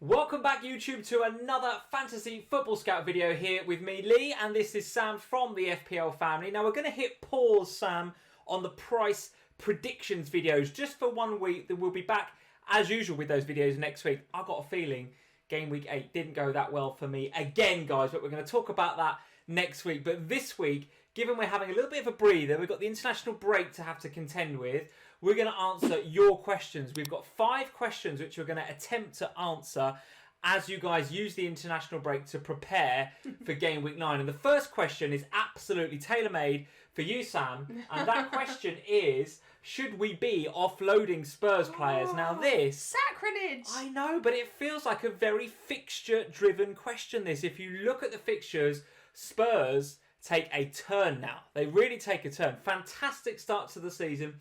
Welcome back, YouTube, to another Fantasy Football Scout video here with me, Lee, and this is Sam from the FPL Family. Now, we're going to hit pause, Sam, on the price predictions videos just for 1 week. Then we'll be back, as usual, with those videos next week. I've got a feeling Game Week 8 didn't go that well for me again, guys, but we're going to talk about that next week. But this week, given we're having a little bit of a breather, we've got the international break to have to contend with, we're going to answer your questions. We've got 5 questions which we're going to attempt to answer as you guys use the international break to prepare for Game Week 9. And the first question is absolutely tailor-made for you, Sam. And that question is, should we be offloading Spurs players? Now this... Sacrilege! I know, but it feels like a very fixture-driven question, this. If you look at the fixtures, Spurs take a turn now. They really take a turn. Fantastic start to the season.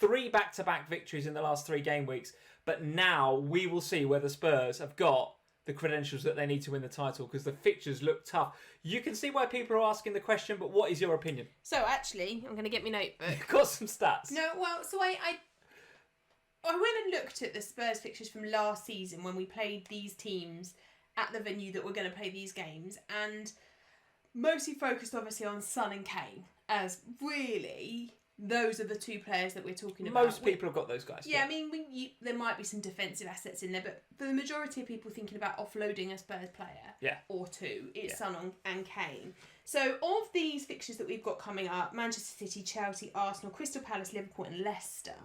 3 back-to-back victories in the last 3 game weeks. But now we will see whether Spurs have got the credentials that they need to win the title, because the fixtures look tough. You can see why people are asking the question, but what is your opinion? So actually, I'm going to get my notebook. You've got some stats. No, well, so I went and looked at the Spurs fixtures from last season when we played these teams at the venue that we're going to play these games, and mostly focused obviously on Son and Kane, as really those are the 2 players that we're talking about. Most people have got those guys. Yeah, I mean, there might be some defensive assets in there, but for the majority of people thinking about offloading a Spurs player or 2, it's Son and Kane. So of these fixtures that we've got coming up, Manchester City, Chelsea, Arsenal, Crystal Palace, Liverpool and Leicester,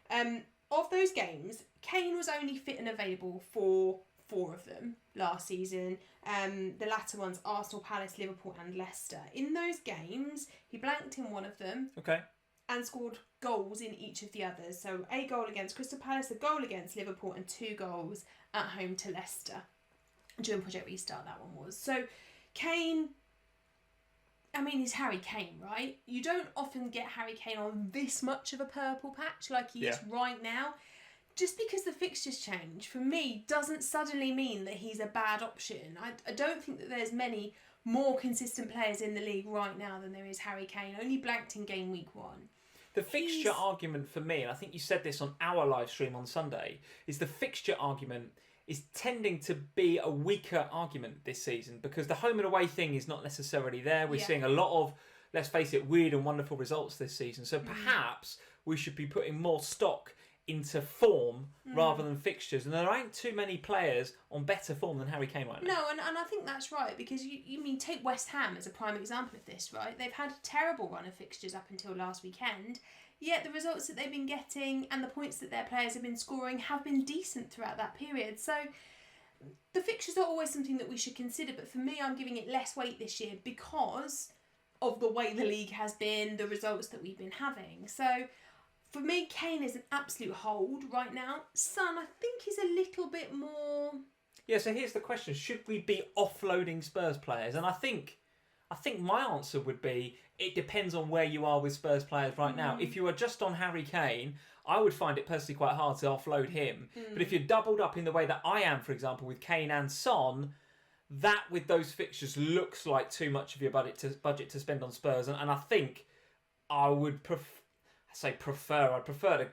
of those games, Kane was only fit and available for 4 of them last season. The latter ones, Arsenal, Palace, Liverpool and Leicester. In those games, he blanked in one of them. Okay. And scored goals in each of the others. So a goal against Crystal Palace, a goal against Liverpool and 2 goals at home to Leicester. During Project Restart, that one was. So Kane, I mean, he's Harry Kane, right? You don't often get Harry Kane on this much of a purple patch like he is right now. Just because the fixtures change, for me, doesn't suddenly mean that he's a bad option. I don't think that there's many more consistent players in the league right now than there is Harry Kane. Only blanked in Game Week 1. The fixture argument for me, and I think you said this on our live stream on Sunday, is the fixture argument is tending to be a weaker argument this season, because the home and away thing is not necessarily there. We're seeing a lot of, let's face it, weird and wonderful results this season. So perhaps we should be putting more stock into form rather than fixtures, and there ain't too many players on better form than Harry Kane right now. No, and I think that's right, because you mean take West Ham as a prime example of this, right? They've had a terrible run of fixtures up until last weekend, yet the results that they've been getting and the points that their players have been scoring have been decent throughout that period. So the fixtures are always something that we should consider, but for me, I'm giving it less weight this year because of the way the league has been, the results that we've been having. So for me, Kane is an absolute hold right now. Son, I think, he's a little bit more... Yeah, so here's the question. Should we be offloading Spurs players? And I think my answer would be, it depends on where you are with Spurs players right now. If you are just on Harry Kane, I would find it personally quite hard to offload him. But if you're doubled up in the way that I am, for example, with Kane and Son, that with those fixtures looks like too much of your budget to spend on Spurs. And I think I would I'd prefer to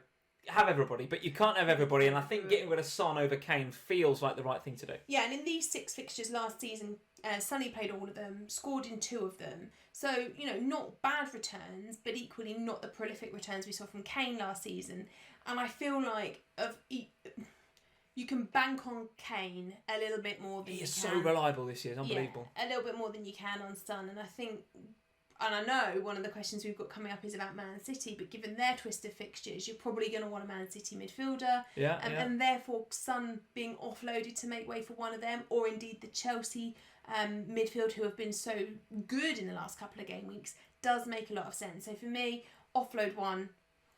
have everybody, but you can't have everybody, and I think getting rid of Son over Kane feels like the right thing to do. Yeah, and in these 6 fixtures last season, Sonny played all of them, scored in 2 of them. So, not bad returns, but equally not the prolific returns we saw from Kane last season. And I feel like you can bank on Kane a little bit more than you can. He is so reliable this year, it's unbelievable. Yeah, a little bit more than you can on Son, and I think... And I know one of the questions we've got coming up is about Man City, but given their twist of fixtures, you're probably going to want a Man City midfielder. And therefore, Son being offloaded to make way for one of them, or indeed the Chelsea midfield, who have been so good in the last couple of game weeks, does make a lot of sense. So for me, offload one,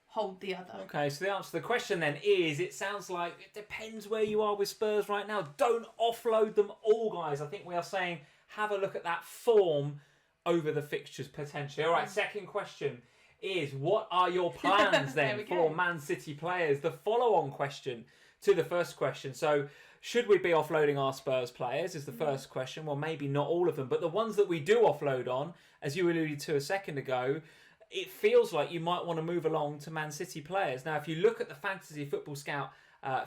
hold the other. Okay, so the answer to the question then is, it sounds like it depends where you are with Spurs right now. Don't offload them all, guys. I think we are saying have a look at that form over the fixtures potentially. All right, second question is, what are your plans then for Man City players? The follow-on question to the first question. So, should we be offloading our Spurs players is the first question. Well, maybe not all of them, but the ones that we do offload on, as you alluded to a second ago, it feels like you might want to move along to Man City players. Now, if you look at the Fantasy Football Scout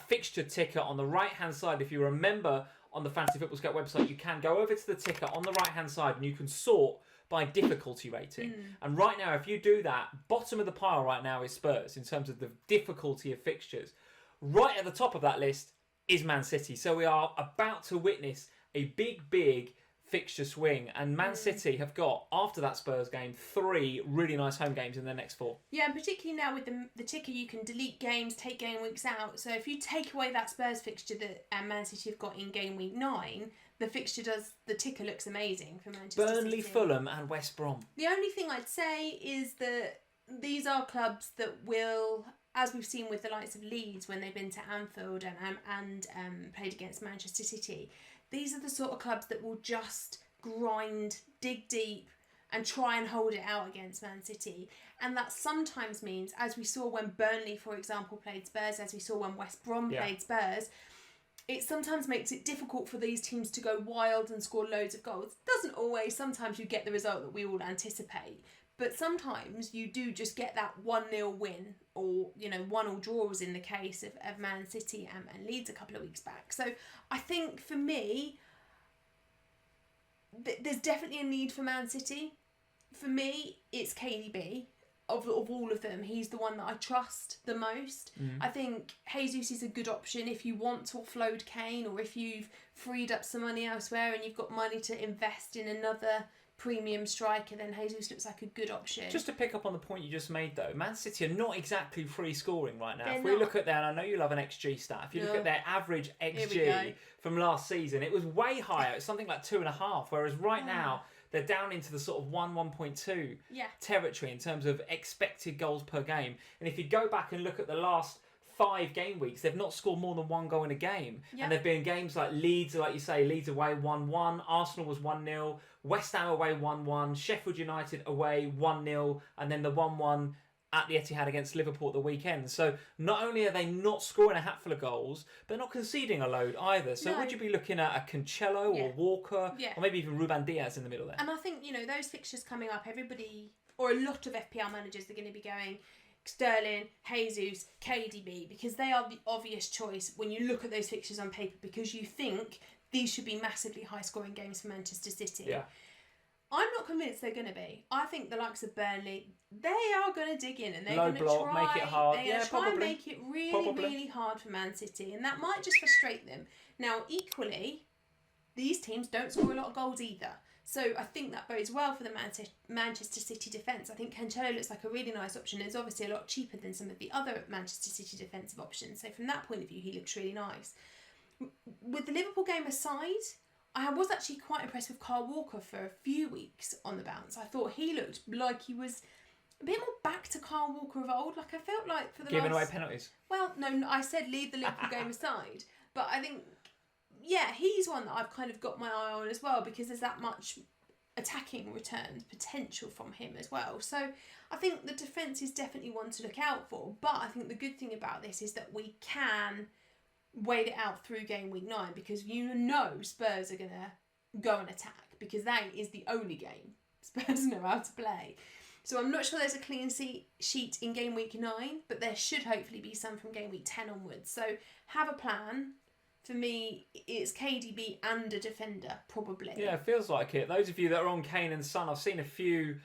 fixture ticker on the right-hand side. If you remember, on the Fantasy Football Scout website, you can go over to the ticker on the right-hand side and you can sort by difficulty rating. And right now, if you do that, bottom of the pile right now is Spurs in terms of the difficulty of fixtures. Right at the top of that list is Man City. So we are about to witness a big fixture swing, and Man City have got, after that Spurs game, 3 really nice home games in their next 4. Yeah, and particularly now with the ticker, you can delete games, take game weeks out. So if you take away that Spurs fixture that Man City have got in game week 9, the ticker looks amazing for Manchester Burnley, City. Fulham and West Brom. The only thing I'd say is that these are clubs that will, as we've seen with the likes of Leeds when they've been to Anfield and played against Manchester City, these are the sort of clubs that will just grind, dig deep and try and hold it out against Man City. And that sometimes means, as we saw when Burnley, for example, played Spurs, as we saw when West Brom played Spurs, it sometimes makes it difficult for these teams to go wild and score loads of goals. Doesn't always. Sometimes you get the result that we all anticipate. But sometimes you do just get that 1-0 win, or 1-1 draw was in the case of Man City and Leeds a couple of weeks back. So I think for me, there's definitely a need for Man City. For me, it's KDB. Of all of them, he's the one that I trust the most. I think Jesus is a good option if you want to offload Kane, or if you've freed up some money elsewhere and you've got money to invest in another premium striker, then Jesus looks like a good option. Just to pick up on the point you just made though, Man City are not exactly free scoring right now. They're if we not. look at their, and I know you love an XG stat, if you look at their average XG from last season, it was way higher. It's something like 2.5, whereas right now they're down into the sort of 1.2 territory in terms of expected goals per game. And if you go back and look at the last 5 game weeks, they've not scored more than 1 goal in a game. And they've been games like Leeds, like you say, Leeds away 1-1, Arsenal was 1-0, West Ham away 1-1, Sheffield United away 1-0, and then the 1-1 at the Etihad against Liverpool at the weekend. So not only are they not scoring a hatful of goals, but they're not conceding a load either. So would you be looking at a Cancelo or Walker, or maybe even Ruben Diaz in the middle there? And I think, those fixtures coming up, everybody, or a lot of FPL managers, are going to be going Sterling, Jesus, KDB, because they are the obvious choice when you look at those fixtures on paper, because you think these should be massively high-scoring games for Manchester City. Yeah. I'm not convinced they're going to be. I think the likes of Burnley, they are going to dig in and they're Low going to block, try. make it hard. They're going to try and make it really, really hard for Man City, and that might just frustrate them. Now, equally, these teams don't score a lot of goals either. So I think that bodes well for the Manchester City defence. I think Cancelo looks like a really nice option. It's obviously a lot cheaper than some of the other Manchester City defensive options. So from that point of view, he looks really nice. With the Liverpool game aside, I was actually quite impressed with Kyle Walker for a few weeks on the bounce. I thought he looked like he was a bit more back to Kyle Walker of old. Like I felt like for the Giving away penalties. Well, no, I said leave the Liverpool game aside. But I think, he's one that I've kind of got my eye on as well, because there's that much attacking return potential from him as well. So I think the defence is definitely one to look out for. But I think the good thing about this is that we can wait it out through game week 9, because Spurs are going to go and attack, because that is the only game Spurs know how to play. So I'm not sure there's a clean sheet in game week 9, but there should hopefully be some from game week 10 onwards. So have a plan. For me, it's KDB and a defender, probably. Yeah, it feels like it. Those of you that are on Kane and Son, I've seen a few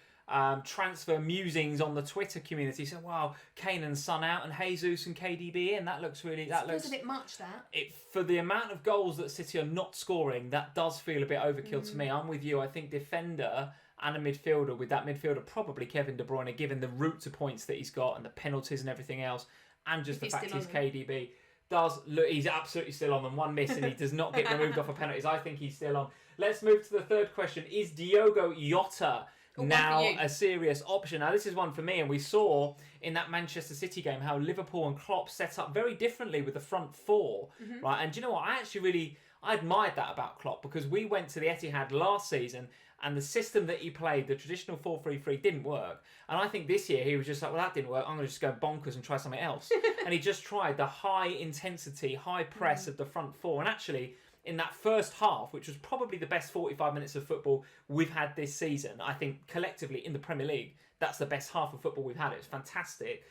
transfer musings on the Twitter community. So, wow, Kane and Son out and Jesus and KDB in. That looks really... That feels a bit much, that. For the amount of goals that City are not scoring, that does feel a bit overkill to me. I'm with you. I think defender and a midfielder, with that midfielder probably Kevin De Bruyne, given the route to points that he's got and the penalties and everything else, and just the fact he's KDB... does look, he's absolutely still on them. One miss and he does not get removed off of penalties. I think he's still on. Let's move to the third question. Is Diogo Jota now a serious option? Now, this is one for me, and we saw in that Manchester City game how Liverpool and Klopp set up very differently with the front 4, right? And do you know what? I admired that about Klopp, because we went to the Etihad last season and the system that he played, the traditional 4-3-3, didn't work. And I think this year he was just like, well, that didn't work. I'm going to just go bonkers and try something else. And he just tried the high intensity, high press of the front 4. And actually, in that first half, which was probably the best 45 minutes of football we've had this season, I think collectively in the Premier League, that's the best half of football we've had. It was fantastic.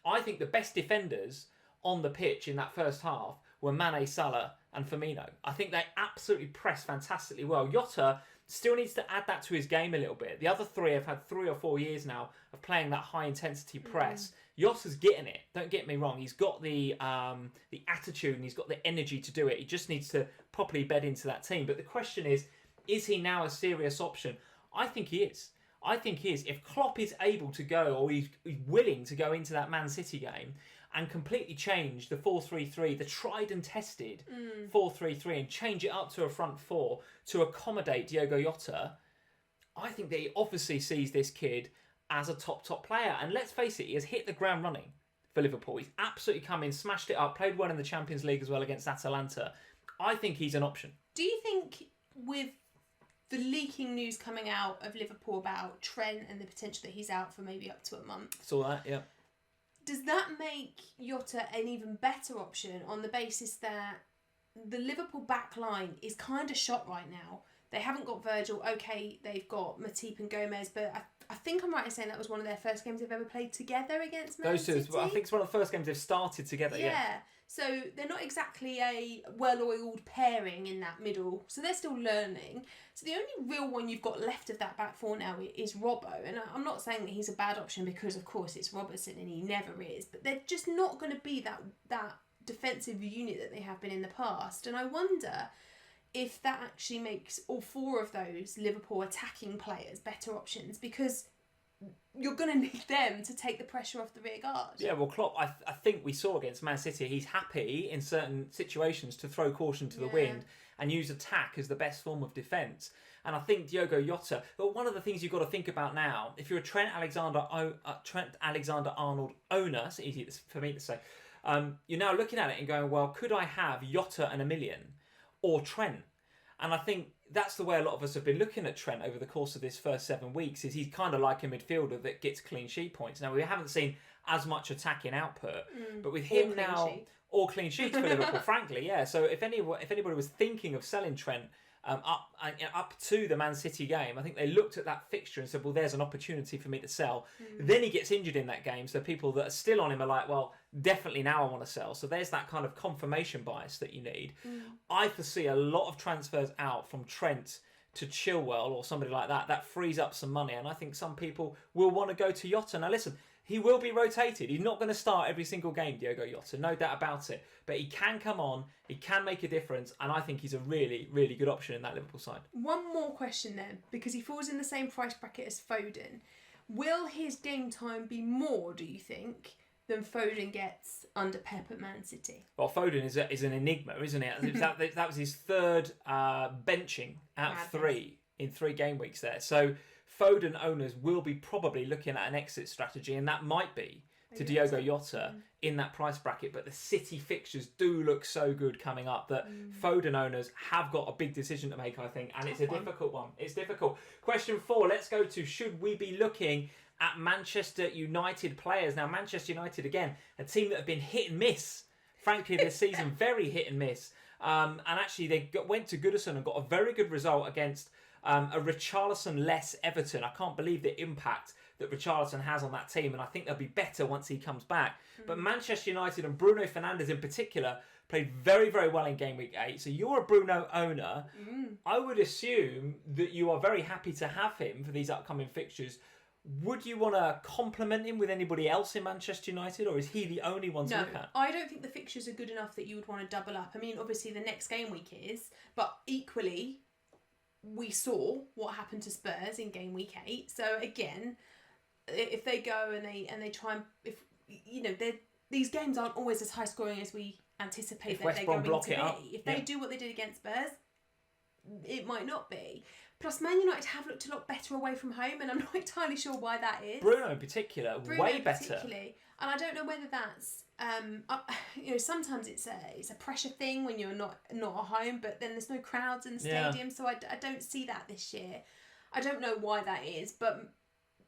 I think the best defenders on the pitch in that first half were Mane, Salah and Firmino. I think they absolutely pressed fantastically well. Jota still needs to add that to his game a little bit. The other three have had 3 or 4 years now of playing that high-intensity press. Jota's getting it. Don't get me wrong. He's got the attitude and he's got the energy to do it. He just needs to properly bed into that team. But the question is he now a serious option? I think he is. If Klopp is able to go, or he's willing to go into that Man City game and completely change the 4-3-3, the tried and tested 4-3-3, and change it up to a front four to accommodate Diogo Jota, I think that he obviously sees this kid as a top player. And let's face it, he has hit the ground running for Liverpool. He's absolutely come in, smashed it up, played well in the Champions League as well against Atalanta. I think he's an option. Do you think with the leaking news coming out of Liverpool about Trent and the potential that he's out for maybe up to a month, Saw that, yeah. does that make Jota an even better option on the basis that the Liverpool back line is kind of shot right now? They haven't got Virgil. Okay, they've got Matip and Gomez, but I think I'm right in saying that was one of their first games they've ever played together against Man City. Those two, I think it's one of the first games they've started together, yeah. So they're not exactly a well-oiled pairing in that middle. So they're still learning. So the only real one you've got left of that back four now is Robbo. And I'm not saying that he's a bad option because, of course, it's Robertson and he never is. But they're just not going to be that defensive unit that they have been in the past. And I wonder if that actually makes all 4 of those Liverpool attacking players better options, because you're going to need them to take the pressure off the rear guard. Yeah, well, Klopp, I think we saw against Man City, he's happy in certain situations to throw caution to the wind and use attack as the best form of defence. And I think Diogo Jota, but one of the things you've got to think about now, if you're a Trent Alexander-Arnold owner, it's easy for me to say, you're now looking at it and going, well, could I have Jota and $1 million or Trent? And I think that's the way a lot of us have been looking at Trent over the course of this first 7 weeks, is he's kind of like a midfielder that gets clean sheet points. Now, we haven't seen as much attacking output, but with him now, or clean sheets for Liverpool, frankly, yeah. So if anybody was thinking of selling Trent up to the Man City game, I think they looked at that fixture and said, well, there's an opportunity for me to sell. Then he gets injured in that game, so people that are still on him are like, well, definitely now I want to sell. So there's that kind of confirmation bias that you need. I foresee a lot of transfers out from Trent to Chilwell or somebody like that. That frees up some money, and I think some people will want to go to Jota. Now listen, he will be rotated. He's not going to start every single game, Diogo Jota, no doubt about it. But he can come on, he can make a difference, and I think he's a really, really good option in that Liverpool side. One more question then, because he falls in the same price bracket as Foden. Will his game time be more, do you think, than Foden gets under Pep at Man City? Well, Foden is an enigma, isn't it? That was his third benching out of 3 in 3 game weeks there. So Foden owners will be probably looking at an exit strategy, and that might be to Diogo Jota in that price bracket. But the City fixtures do look so good coming up that Foden owners have got a big decision to make, I think, and it's a difficult one. It's difficult. Question 4, let's go to, should we be looking at Manchester United players? Now, Manchester United, again, a team that have been hit and miss, frankly, this season, very hit and miss. And actually, they went to Goodison and got a very good result against a Richarlison-less Everton. I can't believe the impact that Richarlison has on that team, and I think they'll be better once he comes back. But Manchester United and Bruno Fernandes in particular played very, very well in Game Week 8. So you're a Bruno owner. I would assume that you are very happy to have him for these upcoming fixtures. Would you want to complement him with anybody else in Manchester United, or is he the only one to look at? I don't think the fixtures are good enough that you would want to double up. I mean, obviously the next game week is, but equally, we saw what happened to Spurs in Game Week 8. So again, if they go and they try and, if you know, these games aren't always as high scoring as we anticipate that they're going to be. If they do what they did against Spurs, it might not be. Plus, Man United have looked a lot better away from home, and I'm not entirely sure why that is. Bruno in particular, way better. And I don't know whether that's, sometimes it's a pressure thing when you're not at home, but then there's no crowds in the stadium, so I don't see that this year. I don't know why that is, but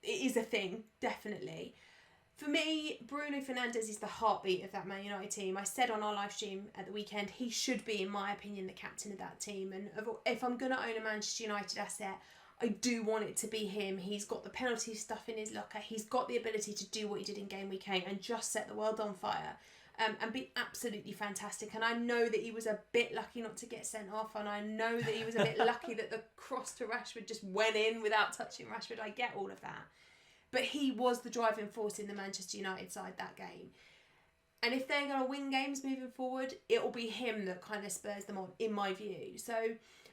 it is a thing, definitely. For me, Bruno Fernandes is the heartbeat of that Man United team. I said on our live stream at the weekend, he should be, in my opinion, the captain of that team. And if I'm going to own a Manchester United asset, I do want it to be him. He's got the penalty stuff in his locker. He's got the ability to do what he did in Game Week 8 and just set the world on fire. And be absolutely fantastic. And I know that he was a bit lucky not to get sent off, and I know that he was a bit lucky that the cross to Rashford just went in without touching Rashford. I get all of that. But he was the driving force in the Manchester United side that game. And if they're going to win games moving forward, it will be him that kind of spurs them on, in my view. So,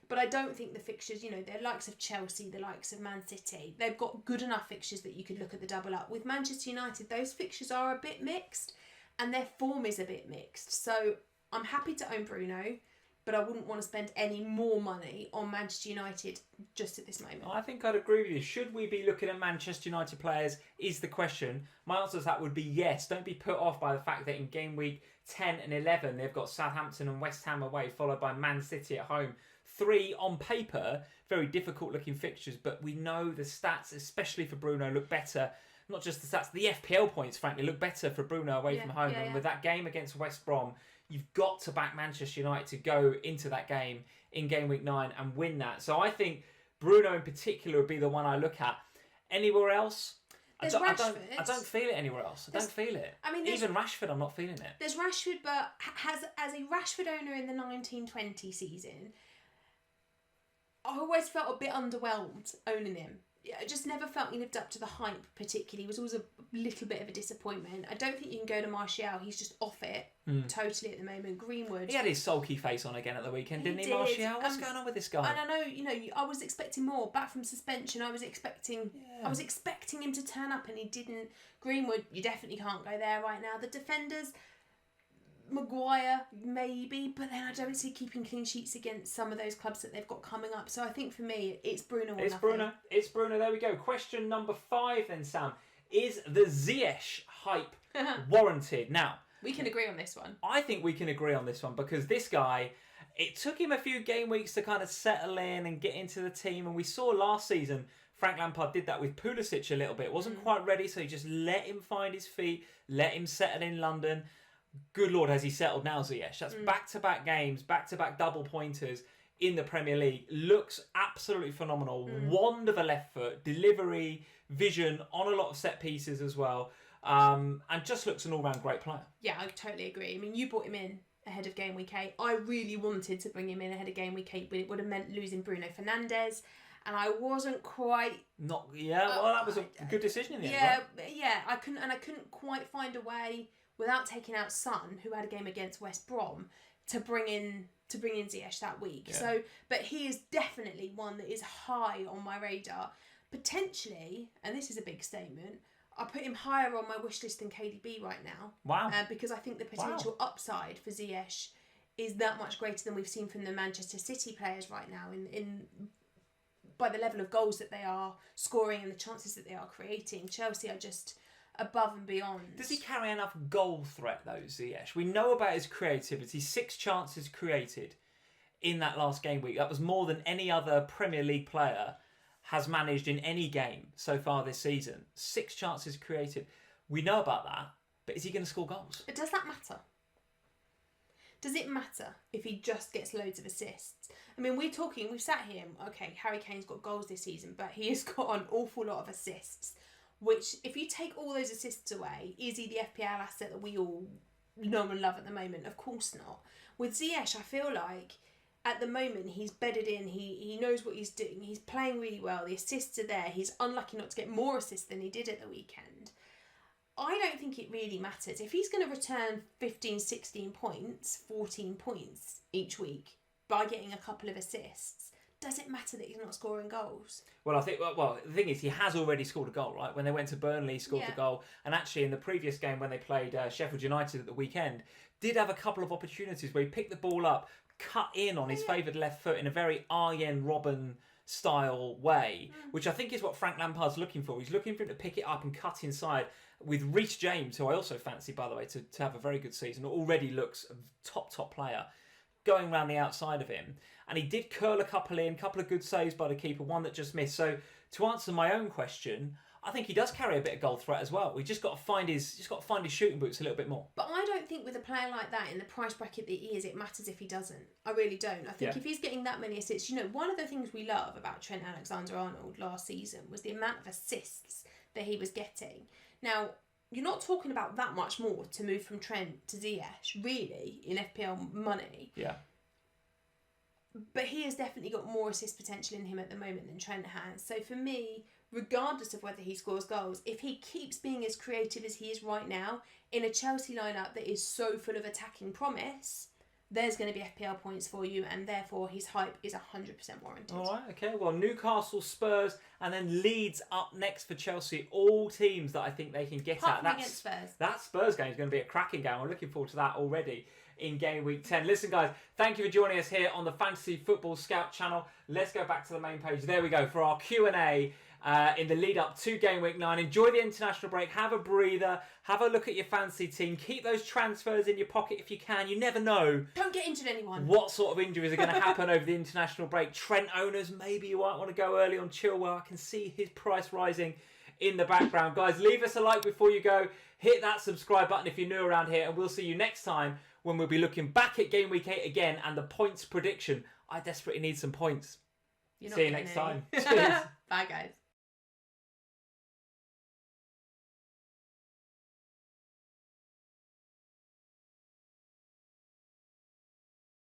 but I don't think the fixtures, the likes of Chelsea, the likes of Man City, they've got good enough fixtures that you could look at the double up. With Manchester United, those fixtures are a bit mixed. And their form is a bit mixed. So I'm happy to own Bruno, but I wouldn't want to spend any more money on Manchester United just at this moment. I think I'd agree with you. Should we be looking at Manchester United players is the question. My answer to that would be yes. Don't be put off by the fact that in game week 10 and 11, they've got Southampton and West Ham away, followed by Man City at home. 3, on paper, very difficult looking fixtures, but we know the stats, especially for Bruno, look better. Not just the stats, the FPL points, frankly, look better for Bruno away from home. And with that game against West Brom, you've got to back Manchester United to go into that game in game week 9 and win that. So I think Bruno in particular would be the one I look at. Anywhere else? I don't feel it anywhere else. I don't feel it. I mean, even Rashford, I'm not feeling it. There's Rashford, but as a Rashford owner in the 1920 season, I always felt a bit underwhelmed owning him. I just never felt he lived up to the hype particularly. It was always a little bit of a disappointment. I don't think you can go to Martial. He's just off it totally at the moment. Greenwood. He had his sulky face on again at the weekend, didn't he, Martial? What's going on with this guy? And I know, I was expecting more. Back from suspension, I was expecting him to turn up and he didn't. Greenwood, you definitely can't go there right now. The defenders, Maguire, maybe, but then I don't see keeping clean sheets against some of those clubs that they've got coming up. So I think for me, it's Bruno or nothing. It's Bruno. There we go. Question number 5 then, Sam. Is the Ziyech hype warranted? Now, we can agree on this one. I think we can agree on this one because this guy, it took him a few game weeks to kind of settle in and get into the team. And we saw last season, Frank Lampard did that with Pulisic a little bit. Wasn't quite ready, so he just let him find his feet, let him settle in London. Good Lord, has he settled now, Ziyech? That's back-to-back games, back-to-back double pointers in the Premier League. Looks absolutely phenomenal. Wand of a left foot, delivery, vision on a lot of set pieces as well. And just looks an all-round great player. Yeah, I totally agree. I mean, you brought him in ahead of Game Week 8. I really wanted to bring him in ahead of Game Week 8, but it would have meant losing Bruno Fernandes. And I wasn't quite... Well, that was a good decision in the end, right? Yeah, I couldn't quite find a way... without taking out Son, who had a game against West Brom, to bring in Ziyech that week. Yeah. So, but he is definitely one that is high on my radar. Potentially, and this is a big statement, I put him higher on my wish list than KDB right now. Wow. Because I think the potential upside for Ziyech is that much greater than we've seen from the Manchester City players right now in by the level of goals that they are scoring and the chances that they are creating. Chelsea are just above and beyond. Does he carry enough goal threat though, Ziyech? We know about his creativity. 6 chances created in that last game week. That was more than any other Premier League player has managed in any game so far this season. 6 chances created. We know about that, but is he going to score goals? But does that matter? Does it matter if he just gets loads of assists? I mean, we've sat here, okay, Harry Kane's got goals this season, but he has got an awful lot of assists. Which, if you take all those assists away, is he the FPL asset that we all know and love at the moment? Of course not. With Ziyech, I feel like at the moment he's bedded in. He knows what he's doing. He's playing really well. The assists are there. He's unlucky not to get more assists than he did at the weekend. I don't think it really matters. If he's going to return 15, 16 points, 14 points each week by getting a couple of assists, does it matter that he's not scoring goals? Well, I think, the thing is, he has already scored a goal, right? When they went to Burnley, he scored the goal. And actually, in the previous game when they played Sheffield United at the weekend, did have a couple of opportunities where he picked the ball up, cut in on his favoured left foot in a very Arjen Robben style way, which I think is what Frank Lampard's looking for. He's looking for him to pick it up and cut inside with Reece James, who I also fancy, by the way, to have a very good season. Already looks a top player, going around the outside of him. And he did curl a couple of good saves by the keeper, one that just missed. So to answer my own question, I think he does carry a bit of goal threat as well. We just got to find his shooting boots a little bit more. But I don't think with a player like that in the price bracket that he is, it matters if he doesn't. I really don't. I think if he's getting that many assists, you know, one of the things we love about Trent Alexander-Arnold last season was the amount of assists that he was getting. Now, you're not talking about that much more to move from Trent to Ziyech, really, in FPL money. Yeah. But he has definitely got more assist potential in him at the moment than Trent has. So for me, regardless of whether he scores goals, if he keeps being as creative as he is right now, in a Chelsea lineup that is so full of attacking promise, there's going to be FPL points for you, and therefore his hype is 100% warranted. All right, okay. Well, Newcastle, Spurs, and then Leeds up next for Chelsea. All teams that I think they can get at. Against Spurs. That Spurs game is going to be a cracking game. I'm looking forward to that already in game week 10. Listen, guys, thank you for joining us here on the Fantasy Football Scout channel. Let's go back to the main page. There we go for our Q&A. In the lead up to game week 9. Enjoy the international break, have a breather, have a look at your fantasy team, keep those transfers in your pocket if you can. You never know. Don't get injured, anyone. What sort of injuries are going to happen over the international break? Trent owners, maybe you might want to go early on Chilwell. I can see his price rising in the background. Guys, leave us a like before you go. Hit that subscribe button if you're new around here, and we'll see you next time when we'll be looking back at game week 8 again and the points prediction. I desperately need some points. See you next time. Cheers. Bye, guys.